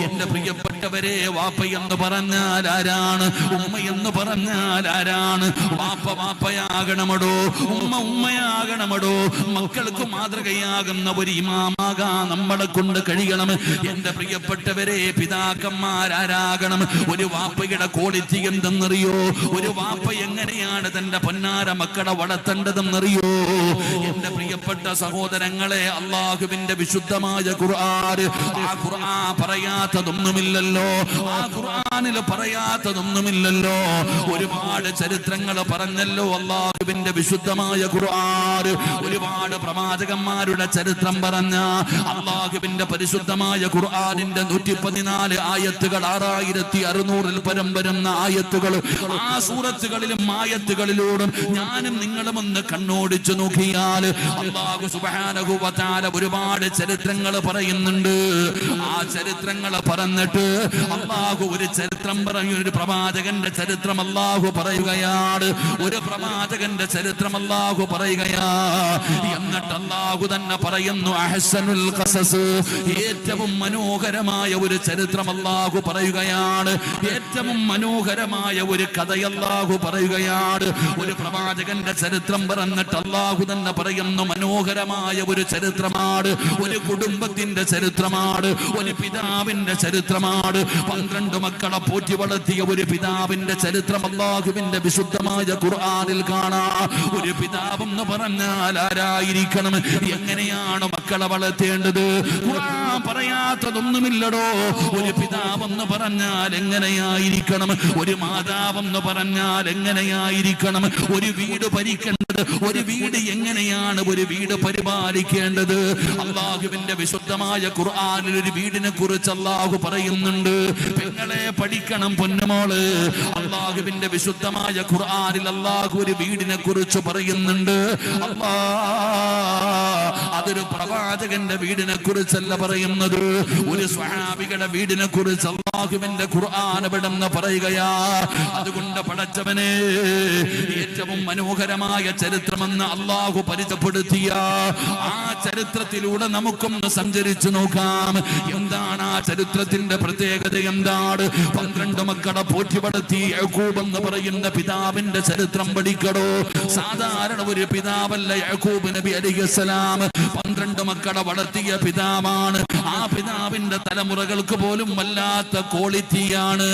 എന്റെ പ്രിയപ്പെട്ടവരെ, വാപ്പ എന്ന് പറഞ്ഞാൽ ആരാണ്? ഉമ്മ എന്ന് പറഞ്ഞാൽ ആരാണ്? വാപ്പ വാപ്പയാകണമടോ, ഉമ്മ ഉമ്മയാകണമടോ. മക്കൾക്ക് മാതൃകയാകുന്ന ഒരു ഇമാമാകാൻ നമ്മളെ കൊണ്ട് കഴിയണം. എന്റെ പ്രിയപ്പെട്ടവരെ, പിതാക്കന്മാരാരാകണം? ഒരു വാപ്പയുടെ ക്വാളിറ്റി എന്തെന്നറിയോ? ഒരു വാപ്പ എങ്ങനെയാണ് തന്റെ പൊന്നാര മക്കളെ വളർത്തേണ്ടതെന്നറിയോ? എന്റെ പ്രിയപ്പെട്ട സഹോദരങ്ങളെ, അള്ളാഹുവിന്റെ വിശുദ്ധമായ ഖുർആൻ, ആ ഖുർആൻ പറയാത്തതൊന്നുമില്ലല്ലോ, ആ ഖുർആനിൽ പറയാത്തതൊന്നുമില്ലല്ലോ. ഒരുപാട് ചരിത്രങ്ങൾ പറഞ്ഞല്ലോ അള്ളാഹുവിന്റെ വിശുദ്ധമായ ഖുർആൻ. ഒരുപാട് പ്രവാചകന്മാരുടെ ചരിത്രം പറഞ്ഞ അള്ളാഹുവിന്റെ പരിശുദ്ധമായ ഖുർആനിന്റെ 114 ആയത്തുകൾ, 6600 പരം വരുന്ന ആയത്തുകൾ. ആ സൂറത്തുകളിലും ആയത്തുകളിലൂടെ ഞാനും നിങ്ങളും ഒന്ന് കണ്ണോടിച്ചു നോക്കിയാൽ അല്ലാഹു സുബ്ഹാനഹു വ തആല ഒരുപാട് ചരിത്രങ്ങൾ പറയുന്നുണ്ട്. ആ ചരിത്രങ്ങൾ പറഞ്ഞിട്ട് അല്ലാഹു ഒരു ചരിത്രം പറയും. ഒരു പ്രവാചകന്റെ ചരിത്രം അല്ലാഹു പറയുകയാണ്. ഒരു പ്രവാചകന്റെ ചരിത്രം അല്ലാഹു പറയുകയാ. എന്നിട്ട് അല്ലാഹു തന്നെ പറയുന്നു, അഹ്സനുൽ ഖസസ്, ഏറ്റവും മനോഹരമായ ഒരു ചരിത്രം അല്ലാഹു പറയുകയാണ്. ഏറ്റവും മനോഹരമായ ഒരു കഥ അല്ലാഹു പറയുകയാണ്. ഒരു പ്രവാചകന്റെ ചരിത്രം പറഞ്ഞിട്ട് അല്ലാഹു തന്നെ പറയുന്നു, മനോഹരമായ ഒരു ചരിത്രമാണ്. ഒരു കുടുംബത്തിന്റെ ചരിത്രമാണ്. ഒരു പിതാവിന്റെ ചരിത്രമാണ്. 12 മക്കളെ പോറ്റി വളർത്തിയ ഒരു പിതാവിന്റെ ചരിത്രം അല്ലാഹുവിന്റെ വിശുദ്ധമായ ഖുർആനിൽ കാണാം. ഒരു പിതാവ് എന്ന് പറഞ്ഞാൽ ആരായിരിക്കണം? എങ്ങനെയാണ് മക്കളെ വളർത്തേണ്ടത്? ഖുർആൻ പറയാത്തതൊന്നുമില്ലടോ. ഒരു പിതാവെന്ന് പറഞ്ഞാൽ എങ്ങനെയായിരിക്കണം? ഒരു മാതാവെന്ന് പറഞ്ഞാൽ എങ്ങനെയായിരിക്കണം? ഒരു വീട് ഭരിക്കേണ്ടത്, ഒരു വീട് എങ്ങനെയാണ് ഒരു വീട് പരിപാലിക്കേണ്ടത്? അള്ളാഹുവിന്റെ വിശുദ്ധമായ ഖുർആനിൽ ഒരു വീടിനെ കുറിച്ച് അള്ളാഹു പറയുന്നുണ്ട്. പെങ്ങളെ പഠിക്കണം പൊന്നുമോള്. അള്ളാഹുവിന്റെ വിശുദ്ധമായ ഖുർആനിൽ അള്ളാഹു ഒരു വീടിനെ കുറിച്ച് പറയുന്നുണ്ട്. അതൊരു പ്രവാചകന്റെ വീടിനെ കുറിച്ചല്ല പറയുന്നത്. ഒരു സ്വഹാബികളുടെ വീടിനെ കുറിച്ച് അള്ളാഹുവിന്റെ ഖുർആൻ എവിടെന്ന് പറയുകയാ. അതുകൊണ്ട് പടച്ചവനെ, ഏറ്റവും മനോഹരമായ ചരിത്രമെന്ന് അള്ളാഹു പരിചയപ്പെടുത്തിയ ആ ചരിത്രത്തിലൂടെ നമുക്കൊന്ന് സഞ്ചരിച്ചു നോക്കാം. എന്താണ് ആ ചരിത്രത്തിന്റെ പ്രത്യേകത? എന്താണ്? 12 മക്കളെ പോറ്റി വളർത്തി യാക്കൂബ് എന്ന് പറയുന്ന പിതാവിന്റെ ചരിത്രം പഠിക്കടോ. സാധാരണ ഒരു പിതാവല്ല യാക്കൂബ് നബി അലൈഹിസ്സലാം. 12 മക്കളെ വളർത്തിയ പിതാവാണ്. ആ പിതാവിന്റെ തലമുറകൾക്ക് പോലും വല്ലാത്ത ക്വാളിറ്റിയാണ്.